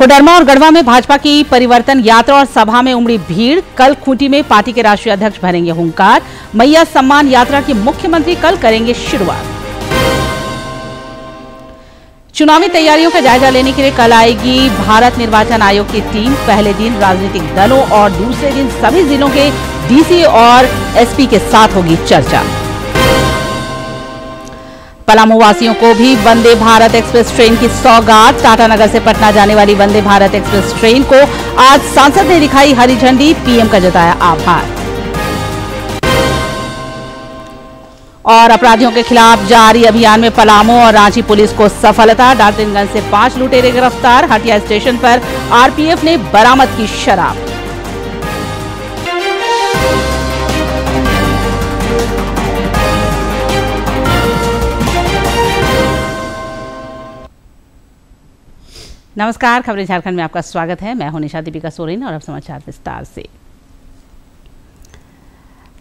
कोडरमा और गढ़वा में भाजपा की परिवर्तन यात्रा और सभा में उमड़ी भीड़। कल खूंटी में पार्टी के राष्ट्रीय अध्यक्ष भरेंगे हुंकार। मैया सम्मान यात्रा की मुख्यमंत्री कल करेंगे शुरुआत। चुनावी तैयारियों का जायजा लेने के लिए कल आएगी भारत निर्वाचन आयोग की टीम। पहले दिन राजनीतिक दलों और दूसरे दिन सभी जिलों के डीसी और एसपी के साथ होगी चर्चा। पलामू वासियों को भी वंदे भारत एक्सप्रेस ट्रेन की सौगात। टाटानगर से पटना जाने वाली वंदे भारत एक्सप्रेस ट्रेन को आज सांसद ने दिखाई हरी झंडी। पीएम का जताया आभार। और अपराधियों के खिलाफ जारी अभियान में पलामू और रांची पुलिस को सफलता। डाल्टनगंज से 5 लुटेरे गिरफ्तार। हटिया स्टेशन पर आरपीएफ ने बरामद की शराब। नमस्कार, खबरें झारखंड में आपका स्वागत है। मैं हूं निशा दीपिका सोरेन और अब समाचार विस्तार से।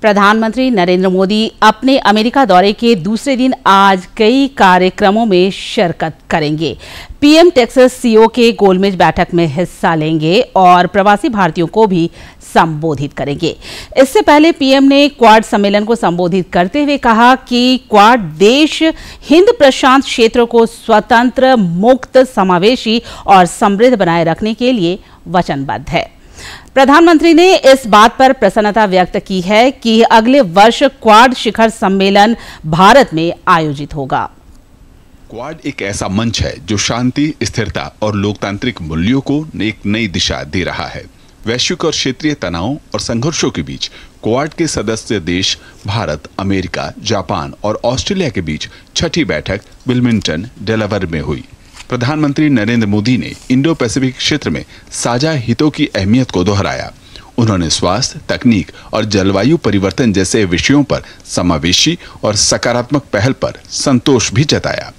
प्रधानमंत्री नरेंद्र मोदी अपने अमेरिका दौरे के दूसरे दिन आज कई कार्यक्रमों में शिरकत करेंगे। पीएम टेक्सास सीईओ के गोलमेज बैठक में हिस्सा लेंगे और प्रवासी भारतीयों को भी संबोधित करेंगे। इससे पहले पीएम ने क्वाड सम्मेलन को संबोधित करते हुए कहा कि क्वाड देश हिंद प्रशांत क्षेत्र को स्वतंत्र, मुक्त, समावेशी और समृद्ध बनाए रखने के लिए वचनबद्ध है। प्रधानमंत्री ने इस बात पर प्रसन्नता व्यक्त की है कि अगले वर्ष क्वाड शिखर सम्मेलन भारत में आयोजित होगा। क्वाड एक ऐसा मंच है जो शांति, स्थिरता और लोकतांत्रिक मूल्यों को एक नई दिशा दे रहा है। वैश्विक और क्षेत्रीय तनावों और संघर्षों के बीच क्वाड के सदस्य देश भारत, अमेरिका, जापान और ऑस्ट्रेलिया के बीच छठी बैठक विल्मिंगटन, डेलावेयर में हुई। प्रधानमंत्री नरेंद्र मोदी ने इंडो पैसिफिक क्षेत्र में साझा हितों की अहमियत को दोहराया। उन्होंने स्वास्थ्य, तकनीक और जलवायु परिवर्तन जैसे विषयों पर समावेशी और सकारात्मक पहल पर संतोष भी जताया।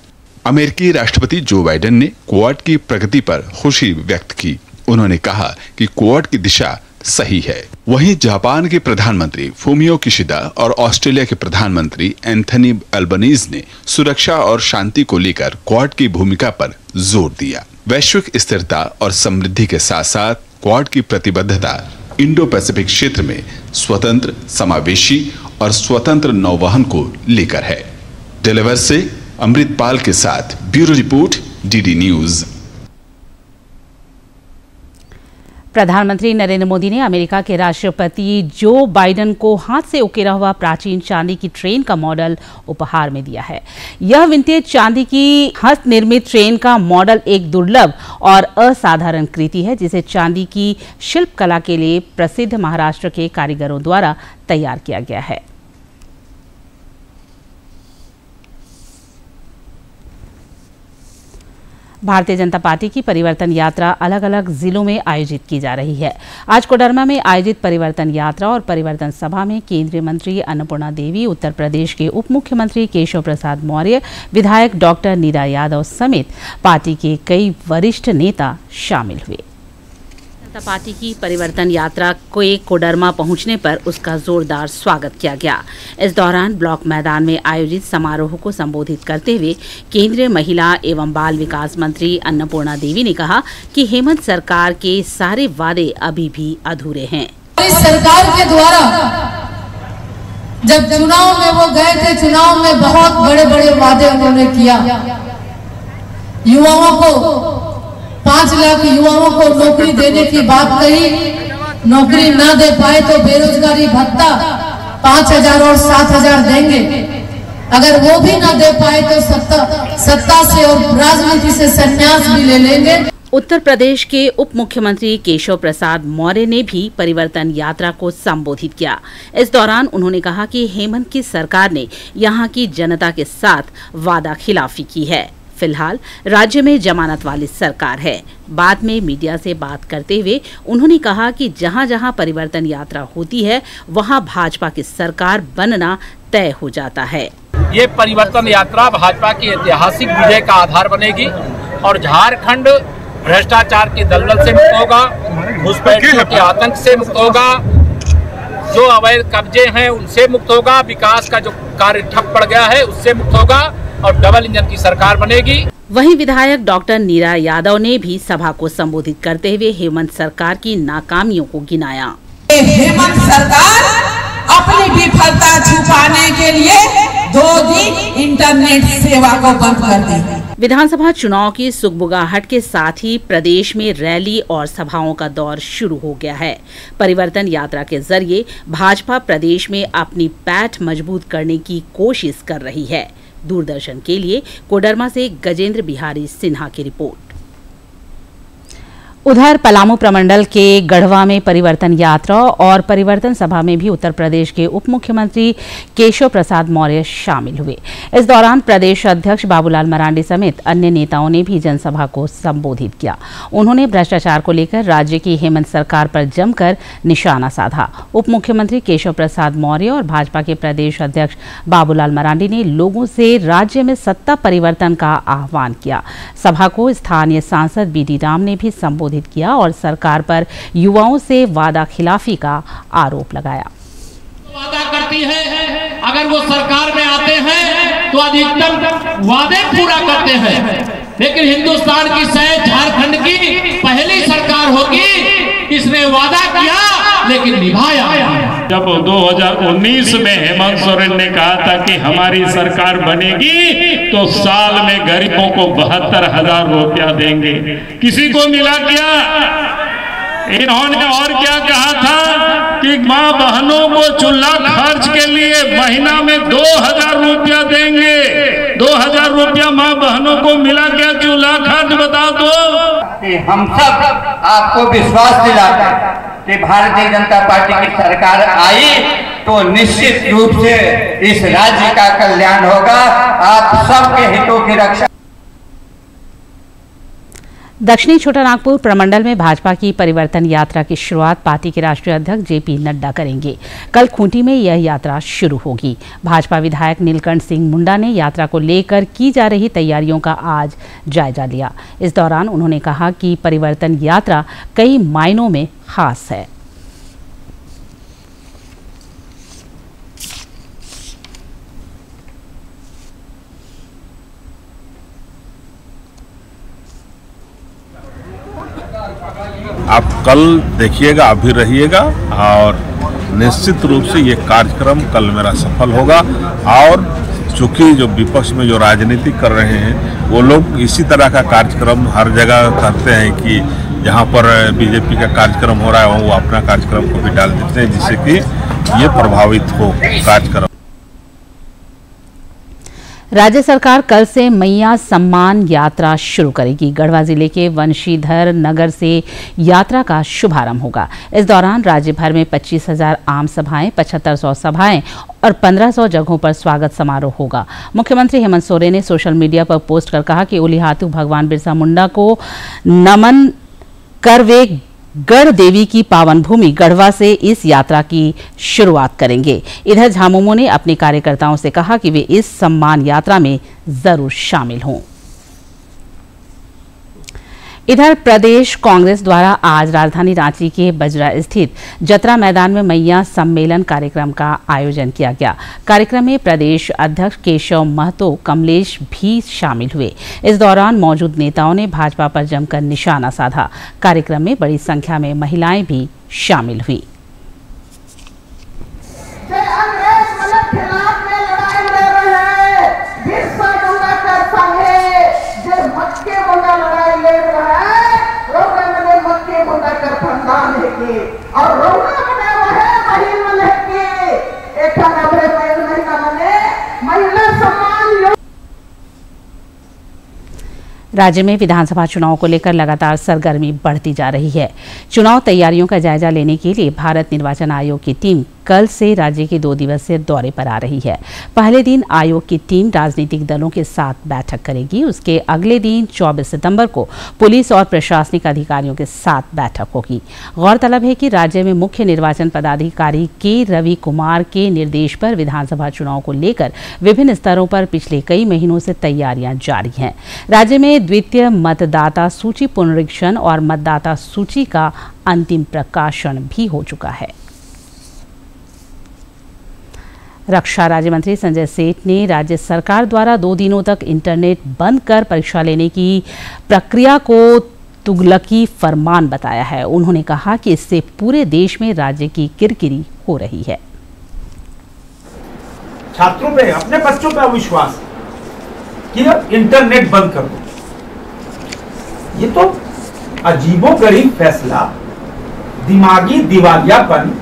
अमेरिकी राष्ट्रपति जो बाइडेन ने क्वाड की प्रगति पर खुशी व्यक्त की। उन्होंने कहा कि क्वाड की दिशा सही है। वहीं जापान के प्रधानमंत्री फूमियो किशिदा और ऑस्ट्रेलिया के प्रधानमंत्री एंथनी अल्बनीज ने सुरक्षा और शांति को लेकर क्वाड की भूमिका पर जोर दिया। वैश्विक स्थिरता और समृद्धि के साथ साथ क्वाड की प्रतिबद्धता इंडो पैसिफिक क्षेत्र में स्वतंत्र, समावेशी और स्वतंत्र नौवहन को लेकर है। डेलावेयर से अमृतपाल के साथ ब्यूरो रिपोर्ट, डीडी न्यूज। प्रधानमंत्री नरेंद्र मोदी ने अमेरिका के राष्ट्रपति जो बाइडेन को हाथ से उकेरा हुआ प्राचीन चांदी की ट्रेन का मॉडल उपहार में दिया है। यह विंटेज चांदी की हस्त निर्मित ट्रेन का मॉडल एक दुर्लभ और असाधारण कृति है जिसे चांदी की शिल्पकला के लिए प्रसिद्ध महाराष्ट्र के कारीगरों द्वारा तैयार किया गया है। भारतीय जनता पार्टी की परिवर्तन यात्रा अलग अलग जिलों में आयोजित की जा रही है। आज कोडरमा में आयोजित परिवर्तन यात्रा और परिवर्तन सभा में केंद्रीय मंत्री अन्नपूर्णा देवी, उत्तर प्रदेश के उप मुख्यमंत्री केशव प्रसाद मौर्य, विधायक डॉक्टर नीरा यादव समेत पार्टी के कई वरिष्ठ नेता शामिल हुए। जनता पार्टी की परिवर्तन यात्रा के कोडरमा पहुंचने पर उसका जोरदार स्वागत किया गया। इस दौरान ब्लॉक मैदान में आयोजित समारोह को संबोधित करते हुए केंद्रीय महिला एवं बाल विकास मंत्री अन्नपूर्णा देवी ने कहा कि हेमंत सरकार के सारे वादे अभी भी अधूरे हैं। इस सरकार के द्वारा जब चुनाव में वो गए थे, चुनाव में बहुत बड़े बड़े वादे उन्होंने किया। युवाओं को 5 लाख युवाओं को नौकरी देने की बात कही। नौकरी ना दे पाए तो बेरोजगारी भत्ता 5,000 और 7,000 देंगे। अगर वो भी ना दे पाए तो सत्ता से और राजनीति से संन्यास भी ले लेंगे। उत्तर प्रदेश के उप मुख्यमंत्री केशव प्रसाद मौर्य ने भी परिवर्तन यात्रा को संबोधित किया। इस दौरान उन्होंने कहा कि हेमंत की सरकार ने यहां की जनता के साथ वादा खिलाफी की है। फिलहाल राज्य में जमानत वाली सरकार है। बाद में मीडिया से बात करते हुए उन्होंने कहा कि जहां जहां परिवर्तन यात्रा होती है वहां भाजपा की सरकार बनना तय हो जाता है। ये परिवर्तन यात्रा भाजपा की ऐतिहासिक विजय का आधार बनेगी और झारखंड भ्रष्टाचार के दलदल से मुक्त होगा, घुसपैठियों के आतंक से मुक्त होगा, जो अवैध कब्जे हैं उनसे मुक्त होगा, विकास का जो कार्य ठप पड़ गया है उससे मुक्त होगा और डबल इंजन की सरकार बनेगी। वहीं विधायक डॉक्टर नीरा यादव ने भी सभा को संबोधित करते हुए हेमंत सरकार की नाकामियों को गिनाया। हेमंत सरकार अपनी विफलता छुपाने के लिए 2 दिन इंटरनेट सेवा को बंद कर दी। विधानसभा चुनाव की सुगबुगाहट के साथ ही प्रदेश में रैली और सभाओं का दौर शुरू हो गया है। परिवर्तन यात्रा के जरिए भाजपा प्रदेश में अपनी पैठ मजबूत करने की कोशिश कर रही है। दूरदर्शन के लिए कोडरमा से गजेंद्र बिहारी सिन्हा की रिपोर्ट। उधर पलामू प्रमंडल के गढ़वा में परिवर्तन यात्रा और परिवर्तन सभा में भी उत्तर प्रदेश के उप मुख्यमंत्री केशव प्रसाद मौर्य शामिल हुए। इस दौरान प्रदेश अध्यक्ष बाबूलाल मरांडी समेत अन्य नेताओं ने भी जनसभा को संबोधित किया। उन्होंने भ्रष्टाचार को लेकर राज्य की हेमंत सरकार पर जमकर निशाना साधा। उप मुख्यमंत्री केशव प्रसाद मौर्य और भाजपा के प्रदेश अध्यक्ष बाबूलाल मरांडी ने लोगों से राज्य में सत्ता परिवर्तन का आह्वान किया। सभा को स्थानीय सांसद बीडी राम ने भी संबोधित किया और सरकार पर युवाओं से वादा खिलाफी का आरोप लगाया। वादा करती है, अगर वो सरकार में आते हैं तो अधिकतम वादे पूरा करते हैं, लेकिन हिंदुस्तान की शायद झारखंड की पहली सरकार होगी इसने वादा किया लेकिन निभाया। जब 2019 में हेमंत सोरेन ने कहा था कि हमारी सरकार बनेगी तो साल में गरीबों को 72,000 रुपया देंगे, किसी को मिला क्या? इन्होंने और क्या कहा था कि माँ बहनों को चूल्हा खर्च के लिए महीना में 2,000 रुपया देंगे। 2,000 रुपया माँ बहनों को मिला क्या चूल्हा खर्च? बता दो। हम सब आपको विश्वास दिलाते हैं कि भारतीय जनता पार्टी की सरकार आई तो निश्चित रूप से इस राज्य का कल्याण होगा, आप सबके हितों की रक्षा। दक्षिणी छोटानागपुर प्रमंडल में भाजपा की परिवर्तन यात्रा की शुरुआत पार्टी के राष्ट्रीय अध्यक्ष जेपी नड्डा करेंगे। कल खूंटी में यह यात्रा शुरू होगी। भाजपा विधायक नीलकंठ सिंह मुंडा ने यात्रा को लेकर की जा रही तैयारियों का आज जायजा लिया। इस दौरान उन्होंने कहा कि परिवर्तन यात्रा कई मायनों में खास है। आप कल देखिएगा, अभी रहिएगा और निश्चित रूप से ये कार्यक्रम कल मेरा सफल होगा। और चूंकि जो विपक्ष में जो राजनीति कर रहे हैं वो लोग इसी तरह का कार्यक्रम हर जगह करते हैं कि जहाँ पर बीजेपी का कार्यक्रम हो रहा है वो अपना कार्यक्रम को भी डाल देते हैं जिससे कि ये प्रभावित हो कार्यक्रम। राज्य सरकार कल से मैया सम्मान यात्रा शुरू करेगी। गढ़वा जिले के वंशीधर नगर से यात्रा का शुभारंभ होगा। इस दौरान राज्य भर में 25,000 आम सभाएं, 7500 सभाएं और 1500 जगहों पर स्वागत समारोह होगा। मुख्यमंत्री हेमंत सोरेन ने सोशल मीडिया पर पोस्ट कर कहा कि उलिहातू भगवान बिरसा मुंडा को नमन कर वे गढ़ देवी की पावन भूमि गढ़वा से इस यात्रा की शुरुआत करेंगे। इधर झामुमो ने अपने कार्यकर्ताओं से कहा कि वे इस सम्मान यात्रा में जरूर शामिल हों। इधर प्रदेश कांग्रेस द्वारा आज राजधानी रांची के बजरा स्थित जतरा मैदान में मैया सम्मेलन कार्यक्रम का आयोजन किया गया। कार्यक्रम में प्रदेश अध्यक्ष केशव महतो कमलेश भी शामिल हुए। इस दौरान मौजूद नेताओं ने भाजपा पर जमकर निशाना साधा। कार्यक्रम में बड़ी संख्या में महिलाएं भी शामिल हुई। राज्य में विधानसभा चुनाव को लेकर लगातार सरगर्मी बढ़ती जा रही है। चुनाव तैयारियों का जायजा लेने के लिए भारत निर्वाचन आयोग की टीम कल से राज्य के 2 दिवसीय दौरे पर आ रही है। पहले दिन आयोग की टीम राजनीतिक दलों के साथ बैठक करेगी। उसके अगले दिन 24 सितंबर को पुलिस और प्रशासनिक अधिकारियों के साथ बैठक होगी। गौरतलब है कि राज्य में मुख्य निर्वाचन पदाधिकारी के रवि कुमार के निर्देश पर विधानसभा चुनाव को लेकर विभिन्न स्तरों पर पिछले कई महीनों से तैयारियां जारी हैं। राज्य में द्वितीय मतदाता सूची पुनरीक्षण और मतदाता सूची का अंतिम प्रकाशन भी हो चुका है। रक्षा राज्य मंत्री संजय सेठ ने राज्य सरकार द्वारा 2 दिनों तक इंटरनेट बंद कर परीक्षा लेने की प्रक्रिया को तुगलकी फरमान बताया है। उन्होंने कहा कि इससे पूरे देश में राज्य की किरकिरी हो रही है। छात्रों पे, अपने बच्चों पे अविश्वास कि अब इंटरनेट बंद कर दो, ये तो अजीबोगरीब फैसला, दिमागी दिवालियापन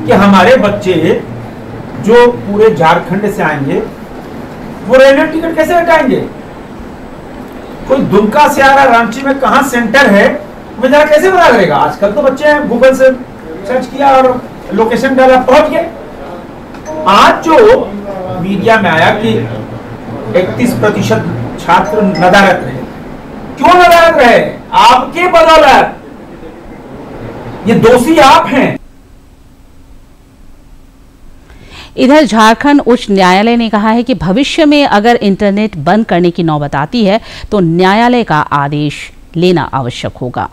कि हमारे बच्चे जो पूरे झारखंड से आएंगे वो रेलवे टिकट कैसे हटाएंगे? कोई दुमका से आ रहा, रांची में कहां सेंटर है वो जरा कैसे पता करेगा? आजकल तो बच्चे गूगल से सर्च किया और लोकेशन डाला, पहुंच गए। आज जो मीडिया में आया कि 31% छात्र नदारत रहे, क्यों नदारत रहे? आपके बदौलत, ये दोषी आप हैं। इधर झारखंड उच्च न्यायालय ने कहा है कि भविष्य में अगर इंटरनेट बंद करने की नौबत आती है तो न्यायालय का आदेश लेना आवश्यक होगा।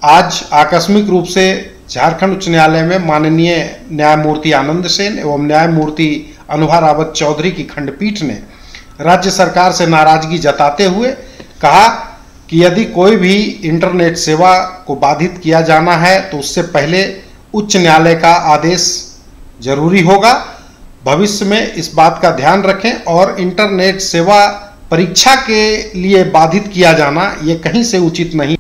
आज आकस्मिक रूप से झारखंड उच्च न्यायालय में माननीय न्यायमूर्ति आनंद सेन एवं न्यायमूर्ति अनुभा रावत चौधरी की खंडपीठ ने राज्य सरकार से नाराजगी जताते हुए कहा कि यदि कोई भी इंटरनेट सेवा को बाधित किया जाना है तो उससे पहले उच्च न्यायालय का आदेश जरूरी होगा। भविष्य में इस बात का ध्यान रखें और इंटरनेट सेवा परीक्षा के लिए बाधित किया जाना ये कहीं से उचित नहीं।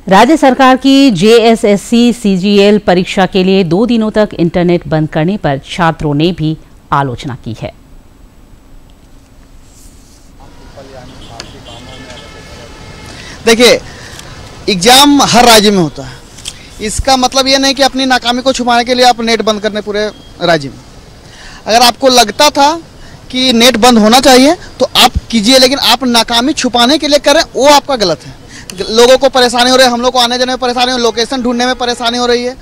राज्य सरकार की JSSC CGL परीक्षा के लिए 2 दिनों तक इंटरनेट बंद करने पर छात्रों ने भी आलोचना की है। देखिए, एग्जाम हर राज्य में होता है, इसका मतलब ये नहीं कि अपनी नाकामी को छुपाने के लिए आप नेट बंद करने पूरे राज्य में। अगर आपको लगता था कि नेट बंद होना चाहिए तो आप कीजिए, लेकिन आप नाकामी छुपाने के लिए कर रहे हैं, वो आपका गलत है। लोगों को परेशानी हो रही है, हम लोग को आने जाने में परेशानी हो, लोकेशन ढूंढने में परेशानी हो रही है,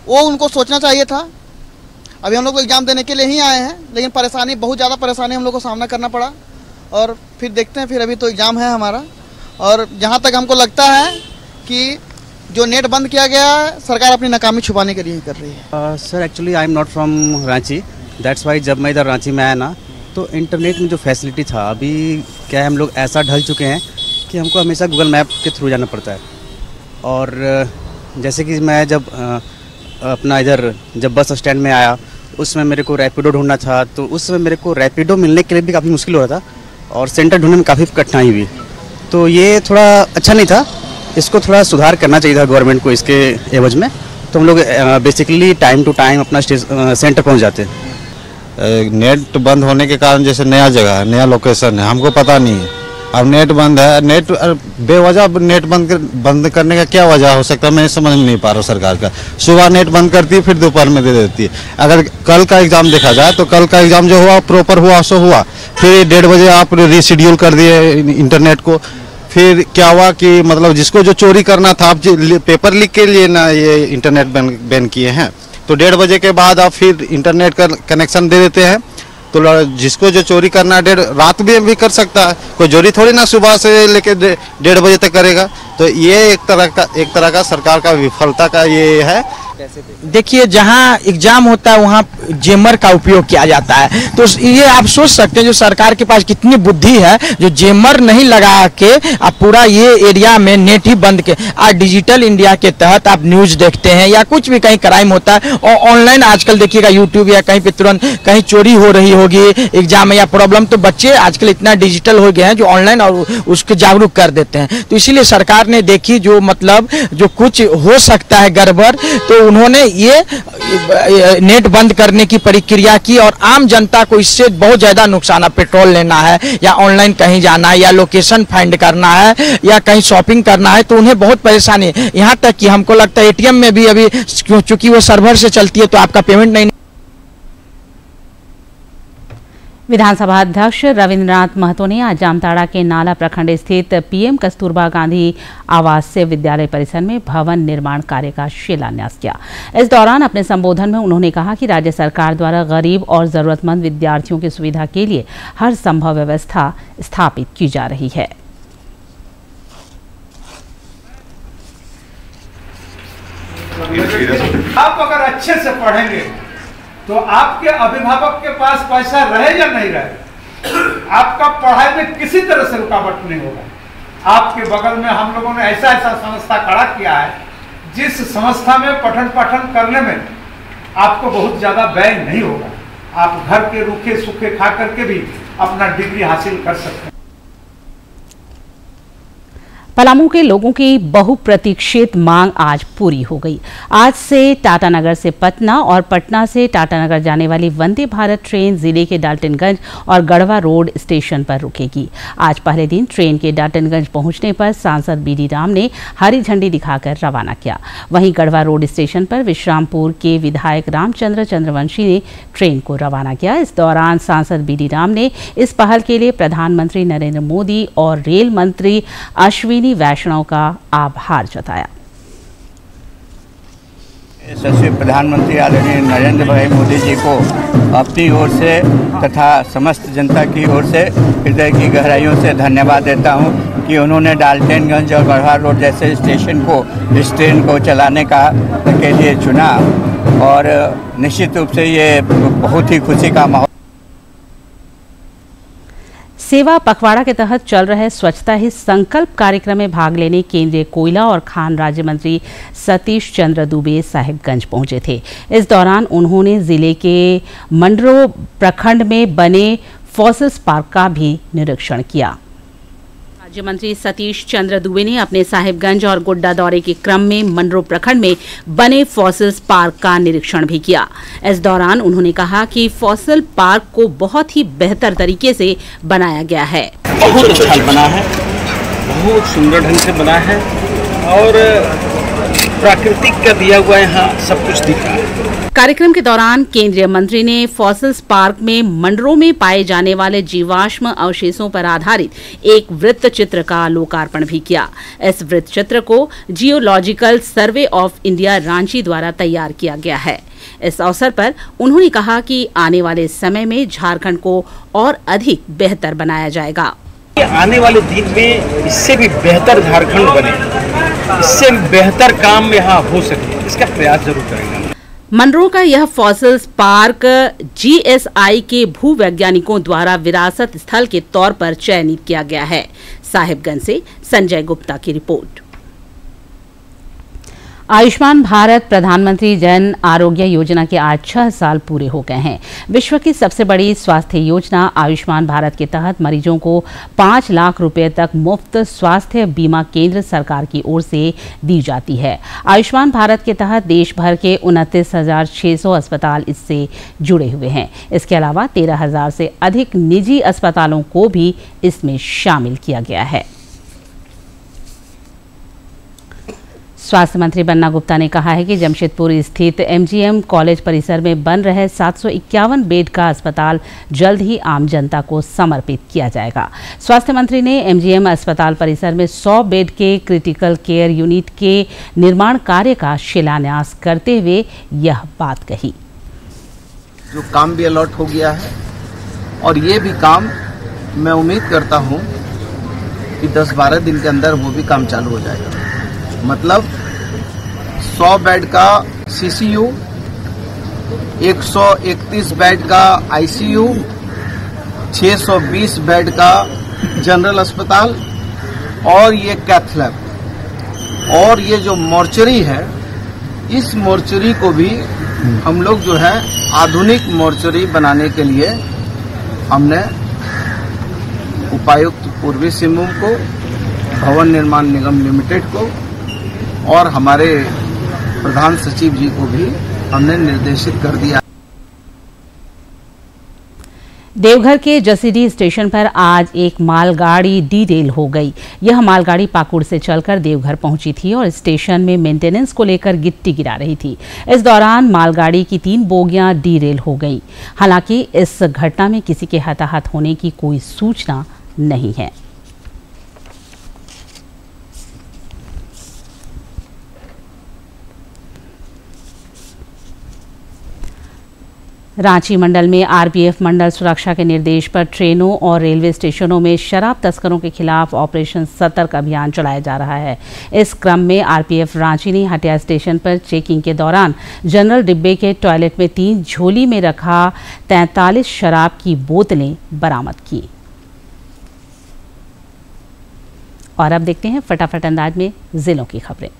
वो उनको सोचना चाहिए था। अभी हम लोग तो एग्जाम देने के लिए ही आए हैं, लेकिन परेशानी, बहुत ज़्यादा परेशानी हम लोग को सामना करना पड़ा। और फिर देखते हैं, फिर अभी तो एग्ज़ाम है हमारा। और जहाँ तक हमको लगता है कि जो नेट बंद किया गया है, सरकार अपनी नाकामी छुपाने के लिए ही कर रही है। Sir actually I am not from Ranchi, that's why जब मैं इधर रांची में आया ना, तो इंटरनेट में जो फैसिलिटी था, अभी क्या है, हम लोग ऐसा ढल चुके हैं कि हमको हमेशा गूगल मैप के थ्रू जाना पड़ता है। और जैसे कि मैं जब अपना इधर जब बस स्टैंड में आया, उसमें मेरे को रैपिडो ढूंढना था, तो उस समय मेरे को रैपिडो मिलने के लिए भी काफ़ी मुश्किल हो रहा था और सेंटर ढूंढने में काफ़ी कठिनाई हुई। तो ये थोड़ा अच्छा नहीं था, इसको थोड़ा सुधार करना चाहिए था गवर्नमेंट को इसके एवज में। तो हम लोग बेसिकली टाइम टू टाइम अपना सेंटर पहुंच जाते हैं। नेट बंद होने के कारण जैसे नया जगह है, नया लोकेशन है, हमको पता नहीं है, अब नेट बंद है, नेट बेवजह नेट बंद करने का क्या वजह हो सकता है, मैं समझ नहीं पा रहा हूँ सरकार का। सुबह नेट बंद करती है, फिर दोपहर में दे देती है। अगर कल का एग्जाम देखा जाए तो कल का एग्जाम जो हुआ प्रॉपर हुआ सो हुआ, फिर 1:30 बजे आप रीशेड्यूल कर दिए इंटरनेट को। फिर क्या हुआ कि मतलब जिसको जो चोरी करना था, आप पेपर लीक के लिए ना ये इंटरनेट बैन किए हैं, तो 1:30 बजे के बाद आप फिर इंटरनेट का कनेक्शन दे देते हैं। तो जिसको जो चोरी करना है रात में भी कर सकता है, कोई चोरी थोड़ी ना सुबह से लेके 1:30 बजे तक करेगा। तो ये एक तरह का सरकार का विफलता का ये है। देखिए, जहां एग्जाम होता है वहां जेमर का उपयोग किया जाता है, तो ये आप सोच सकते हैं जो सरकार के पास कितनी बुद्धि है, जो जेमर नहीं लगा के आप पूरा ये एरिया में नेट ही बंद के। आज डिजिटल इंडिया के तहत आप न्यूज देखते हैं या कुछ भी कहीं क्राइम होता है और ऑनलाइन आजकल देखिएगा यूट्यूब या कहीं पे तुरंत कहीं चोरी हो रही होगी एग्जाम में या प्रॉब्लम, तो बच्चे आजकल इतना डिजिटल हो गए हैं जो ऑनलाइन और उसके जागरूक कर देते हैं। तो इसीलिए सरकार ने देखी जो मतलब जो कुछ हो सकता है गड़बड़, तो उन्होंने ये नेट बंद करने की प्रक्रिया की और आम जनता को इससे बहुत ज्यादा नुकसान है। पेट्रोल लेना है या ऑनलाइन कहीं जाना है या लोकेशन फाइंड करना है या कहीं शॉपिंग करना है, तो उन्हें बहुत परेशानी है। यहाँ तक कि हमको लगता है ATM में भी अभी चूंकि वो सर्वर से चलती है तो आपका पेमेंट नहीं। विधानसभा अध्यक्ष रविंद्रनाथ महतो ने आज जामताड़ा के नाला प्रखंड स्थित पीएम कस्तूरबा गांधी आवासीय विद्यालय परिसर में भवन निर्माण कार्य का शिलान्यास किया। इस दौरान अपने संबोधन में उन्होंने कहा कि राज्य सरकार द्वारा गरीब और जरूरतमंद विद्यार्थियों की सुविधा के लिए हर संभव व्यवस्था स्थापित की जा रही है। आप अगर अच्छे से पढ़ेंगे तो आपके अभिभावक के पास पैसा रहे या नहीं रहे, आपका पढ़ाई में किसी तरह से रुकावट नहीं होगा। आपके बगल में हम लोगों ने ऐसा संस्था खड़ा किया है जिस संस्था में पठन पाठन करने में आपको बहुत ज्यादा व्यय नहीं होगा। आप घर के रूखे सूखे खा करके भी अपना डिग्री हासिल कर सकते हैं। पलामू के लोगों की बहुप्रतीक्षित मांग आज पूरी हो गई। आज से टाटानगर से पटना और पटना से टाटानगर जाने वाली वंदे भारत ट्रेन जिले के डाल्टनगंज और गढ़वा रोड स्टेशन पर रुकेगी। आज पहले दिन ट्रेन के डाल्टनगंज पहुंचने पर सांसद बीडी राम ने हरी झंडी दिखाकर रवाना किया। वहीं गढ़वा रोड स्टेशन पर विश्रामपुर के विधायक रामचंद्र चंद्रवंशी ने ट्रेन को रवाना किया। इस दौरान सांसद बीडी राम ने इस पहल के लिए प्रधानमंत्री नरेंद्र मोदी और रेल मंत्री अश्विनी वैष्णव का आभार जताया। यशस्वी प्रधानमंत्री आदरणीय नरेंद्र भाई मोदी जी को अपनी ओर से तथा समस्त जनता की ओर से हृदय की गहराइयों से धन्यवाद देता हूं कि उन्होंने डाल्टनगंज और गढ़वा रोड जैसे स्टेशन को इस ट्रेन को चलाने के लिए चुना और निश्चित रूप से ये बहुत ही खुशी का माहौल। सेवा पखवाड़ा के तहत चल रहे स्वच्छता ही संकल्प कार्यक्रम में भाग लेने केंद्रीय कोयला और खान राज्य मंत्री सतीश चंद्र दुबे साहिबगंज पहुंचे थे। इस दौरान उन्होंने जिले के मंडरो प्रखंड में बने फॉसिल्स पार्क का भी निरीक्षण किया। राज्य मंत्री सतीश चंद्र दुबे ने अपने साहिबगंज और गोड्डा दौरे के क्रम में मंडरो प्रखंड में बने फॉसिल्स पार्क का निरीक्षण भी किया। इस दौरान उन्होंने कहा कि फॉसिल पार्क को बहुत ही बेहतर तरीके से बनाया गया है। बहुत अच्छा बना है, बहुत सुंदर ढंग से बना है और प्राकृतिक का दिया हुआ यहाँ सब कुछ दिख रहा है। कार्यक्रम के दौरान केंद्रीय मंत्री ने फॉसिल्स पार्क में मंडरों में पाए जाने वाले जीवाश्म अवशेषों पर आधारित एक वृत्त चित्र का लोकार्पण भी किया। इस वृत्त चित्र को geological survey of India Ranchi द्वारा तैयार किया गया है। इस अवसर पर उन्होंने कहा कि आने वाले समय में झारखंड को और अधिक बेहतर बनाया जाएगा। आने वाले दिन में इससे भी बेहतर झारखंड बने, इससे बेहतर काम यहाँ हो सके, इसका प्रयास जरूर करेंगे। मंडरो का यह फॉसिल्स पार्क जीएसआई के भूवैज्ञानिकों द्वारा विरासत स्थल के तौर पर चयनित किया गया है। साहिबगंज से संजय गुप्ता की रिपोर्ट। आयुष्मान भारत प्रधानमंत्री जन आरोग्य योजना के आज 6 साल पूरे हो गए हैं। विश्व की सबसे बड़ी स्वास्थ्य योजना आयुष्मान भारत के तहत मरीजों को 5 लाख रुपए तक मुफ्त स्वास्थ्य बीमा केंद्र सरकार की ओर से दी जाती है। आयुष्मान भारत के तहत देश भर के 29,600 अस्पताल इससे जुड़े हुए हैं। इसके अलावा 13,000 से अधिक निजी अस्पतालों को भी इसमें शामिल किया गया है। स्वास्थ्य मंत्री बन्ना गुप्ता ने कहा है कि जमशेदपुर स्थित एमजीएम कॉलेज परिसर में बन रहे 751 बेड का अस्पताल जल्द ही आम जनता को समर्पित किया जाएगा। स्वास्थ्य मंत्री ने एमजीएम अस्पताल परिसर में 100 बेड के क्रिटिकल केयर यूनिट के निर्माण कार्य का शिलान्यास करते हुए यह बात कही। जो काम भी अलॉट हो गया है और ये भी काम मैं उम्मीद करता हूँ कि 10-12 दिन के अंदर वो भी काम चालू हो जाएगा। मतलब 100 बेड का सीसीयू, 131 बेड का आईसीयू, 620 बेड का जनरल अस्पताल और ये कैथ लैब और ये जो मॉर्चरी है, इस मॉर्चरी को भी हम लोग जो है आधुनिक मॉर्चरी बनाने के लिए हमने उपायुक्त पूर्वी सिंहभूम को, भवन निर्माण निगम लिमिटेड को और हमारे प्रधान सचिव जी को भी हमने निर्देशित कर दिया। देवघर के जसीडीह स्टेशन पर आज एक मालगाड़ी डीरेल हो गई। यह मालगाड़ी पाकुड़ से चलकर देवघर पहुंची थी और स्टेशन में मेंटेनेंस को लेकर गिट्टी गिरा रही थी। इस दौरान मालगाड़ी की 3 बोगियां डीरेल हो गई। हालांकि इस घटना में किसी के हताहत होने की कोई सूचना नहीं है। रांची मंडल में आरपीएफ मंडल सुरक्षा के निर्देश पर ट्रेनों और रेलवे स्टेशनों में शराब तस्करों के खिलाफ ऑपरेशन सतर्क अभियान चलाया जा रहा है। इस क्रम में आरपीएफ रांची ने हटिया स्टेशन पर चेकिंग के दौरान जनरल डिब्बे के टॉयलेट में 3 झोली में रखा 43 शराब की बोतलें बरामद की। और अब देखते हैं फटाफट अंदाज में जिलों की खबरें।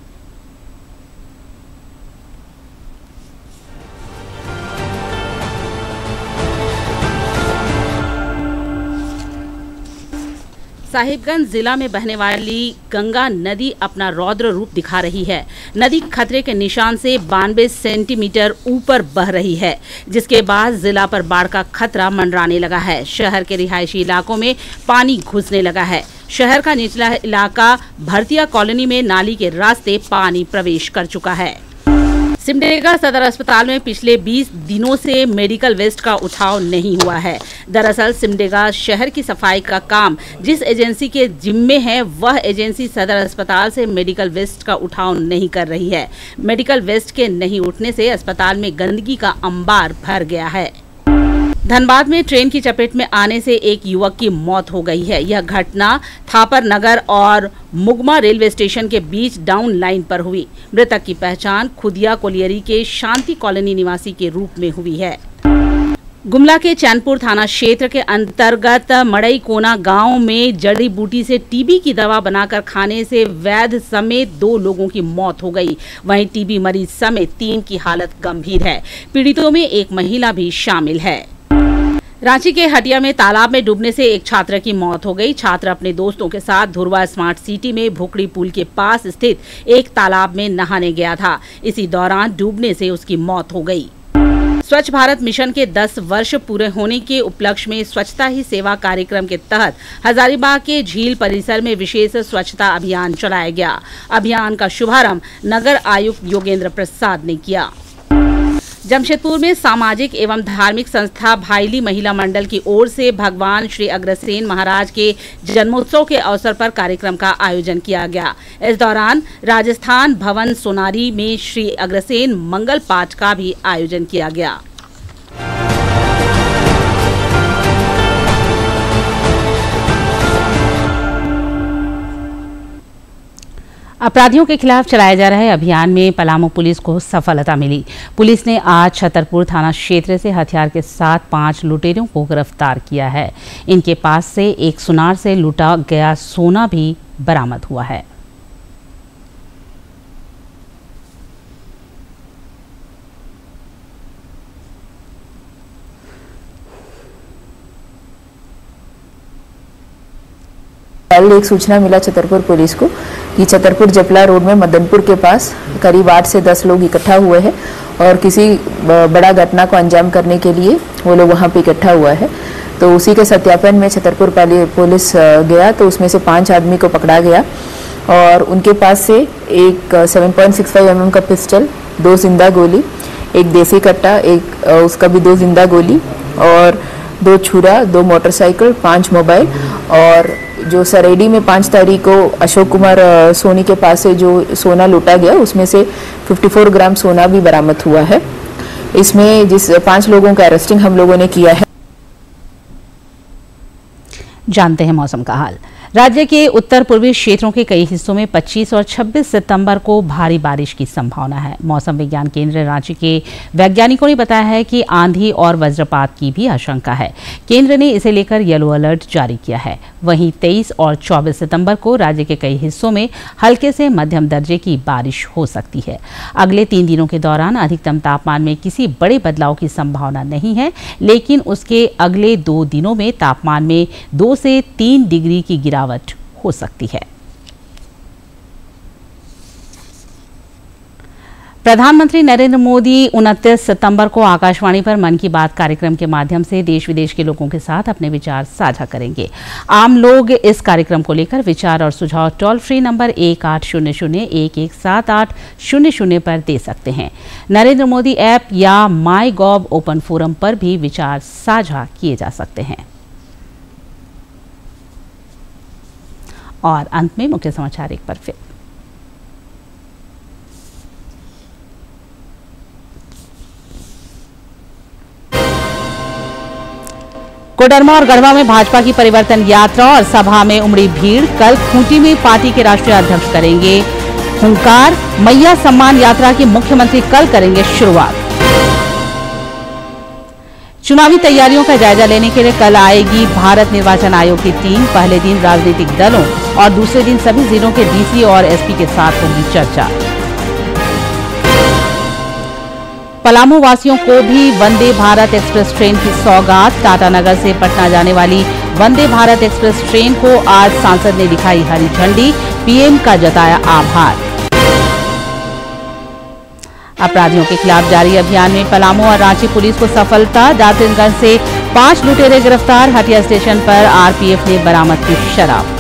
साहिबगंज जिला में बहने वाली गंगा नदी अपना रौद्र रूप दिखा रही है। नदी खतरे के निशान से 92 सेंटीमीटर ऊपर बह रही है, जिसके बाद जिला पर बाढ़ का खतरा मंडराने लगा है। शहर के रिहायशी इलाकों में पानी घुसने लगा है। शहर का निचला इलाका भरतिया कॉलोनी में नाली के रास्ते पानी प्रवेश कर चुका है। सिमडेगा सदर अस्पताल में पिछले 20 दिनों से मेडिकल वेस्ट का उठाव नहीं हुआ है। दरअसल सिमडेगा शहर की सफाई का काम जिस एजेंसी के जिम्मे है, वह एजेंसी सदर अस्पताल से मेडिकल वेस्ट का उठाव नहीं कर रही है। मेडिकल वेस्ट के नहीं उठने से अस्पताल में गंदगी का अंबार भर गया है। धनबाद में ट्रेन की चपेट में आने से एक युवक की मौत हो गई है। यह घटना थापर नगर और मुगमा रेलवे स्टेशन के बीच डाउन लाइन पर हुई। मृतक की पहचान खुदिया कोलियरी के शांति कॉलोनी निवासी के रूप में हुई है। गुमला के चैनपुर थाना क्षेत्र के अंतर्गत मड़ई कोना गांव में जड़ी बूटी से टीबी की दवा बनाकर खाने से वैद्य समेत 2 लोगों की मौत हो गई। वहीं टीबी मरीज समेत 3 की हालत गंभीर है। पीड़ितों में एक महिला भी शामिल है। रांची के हटिया में तालाब में डूबने से एक छात्र की मौत हो गई। छात्र अपने दोस्तों के साथ धुरवा स्मार्ट सिटी में भुकड़ी पुल के पास स्थित एक तालाब में नहाने गया था। इसी दौरान डूबने से उसकी मौत हो गई। स्वच्छ भारत मिशन के 10 वर्ष पूरे होने के उपलक्ष्य में स्वच्छता ही सेवा कार्यक्रम के तहत हजारीबाग के झील परिसर में विशेष स्वच्छता अभियान चलाया गया। अभियान का शुभारंभ नगर आयुक्त योगेंद्र प्रसाद ने किया। जमशेदपुर में सामाजिक एवं धार्मिक संस्था भाईली महिला मंडल की ओर से भगवान श्री अग्रसेन महाराज के जन्मोत्सव के अवसर पर कार्यक्रम का आयोजन किया गया। इस दौरान राजस्थान भवन सोनारी में श्री अग्रसेन मंगल पाठ का भी आयोजन किया गया। अपराधियों के खिलाफ चलाए जा रहे अभियान में पलामू पुलिस को सफलता मिली। पुलिस ने आज छतरपुर थाना क्षेत्र से हथियार के साथ 5 लुटेरों को गिरफ्तार किया है। इनके पास से एक सुनार से लूटा गया सोना भी बरामद हुआ है। कल एक सूचना मिला छतरपुर पुलिस को कि छतरपुर जपला रोड में मदनपुर के पास करीब 8 से 10 लोग इकट्ठा हुए हैं और किसी बड़ा घटना को अंजाम करने के लिए वो लोग वहाँ पे इकट्ठा हुआ है। तो उसी के सत्यापन में छतरपुर पुलिस गया तो उसमें से 5 आदमी को पकड़ा गया और उनके पास से एक 7.65 mm का पिस्टल, 2 जिंदा गोली, एक देसी कट्टा, एक उसका भी 2 जिंदा गोली और 2 छुरा, 2 मोटरसाइकिल, 5 मोबाइल और जो सरेडी में 5 तारीख को अशोक कुमार सोनी के पास से जो सोना लूटा गया उसमें से 54 ग्राम सोना भी बरामद हुआ है। इसमें जिस 5 लोगों का अरेस्टिंग हम लोगों ने किया है। जानते हैं मौसम का हाल। राज्य के उत्तर पूर्वी क्षेत्रों के कई हिस्सों में 25 और 26 सितंबर को भारी बारिश की संभावना है। मौसम विज्ञान केंद्र रांची के वैज्ञानिकों ने बताया है कि आंधी और वज्रपात की भी आशंका है। केंद्र ने इसे लेकर येलो अलर्ट जारी किया है। वहीं 23 और 24 सितंबर को राज्य के कई हिस्सों में हल्के से मध्यम दर्जे की बारिश हो सकती है। अगले 3 दिनों के दौरान अधिकतम तापमान में किसी बड़े बदलाव की संभावना नहीं है, लेकिन उसके अगले 2 दिनों में तापमान में 2 से 3 डिग्री की गिरावट हो सकती है। प्रधानमंत्री नरेंद्र मोदी 29 सितंबर को आकाशवाणी पर मन की बात कार्यक्रम के माध्यम से देश विदेश के लोगों के साथ अपने विचार साझा करेंगे। आम लोग इस कार्यक्रम को लेकर विचार और सुझाव टोल फ्री नंबर 1800-117800 पर दे सकते हैं। नरेंद्र मोदी ऐप या माई गॉव ओपन फोरम पर भी विचार साझा किए जा सकते हैं। और अंत में मुख्य समाचार एक बार फिर। कोडरमा और गढ़वा में भाजपा की परिवर्तन यात्रा और सभा में उमड़ी भीड़। कल खूंटी में पार्टी के राष्ट्रीय अध्यक्ष करेंगे हुंकार। मैया सम्मान यात्रा की मुख्यमंत्री कल करेंगे शुरुआत। चुनावी तैयारियों का जायजा लेने के लिए कल आएगी भारत निर्वाचन आयोग की टीम। पहले दिन राजनीतिक दलों और दूसरे दिन सभी जिलों के डीसी और एसपी के साथ होगी चर्चा। पलामू वासियों को भी वंदे भारत एक्सप्रेस ट्रेन की सौगात। टाटानगर से पटना जाने वाली वंदे भारत एक्सप्रेस ट्रेन को आज सांसद ने दिखाई हरी झंडी। पीएम का जताया आभार। अपराधियों के खिलाफ जारी अभियान में पलामू और रांची पुलिस को सफलता। दातिनगंज से 5 लुटेरे गिरफ्तार। हटिया स्टेशन पर आरपीएफ ने बरामद की शराब।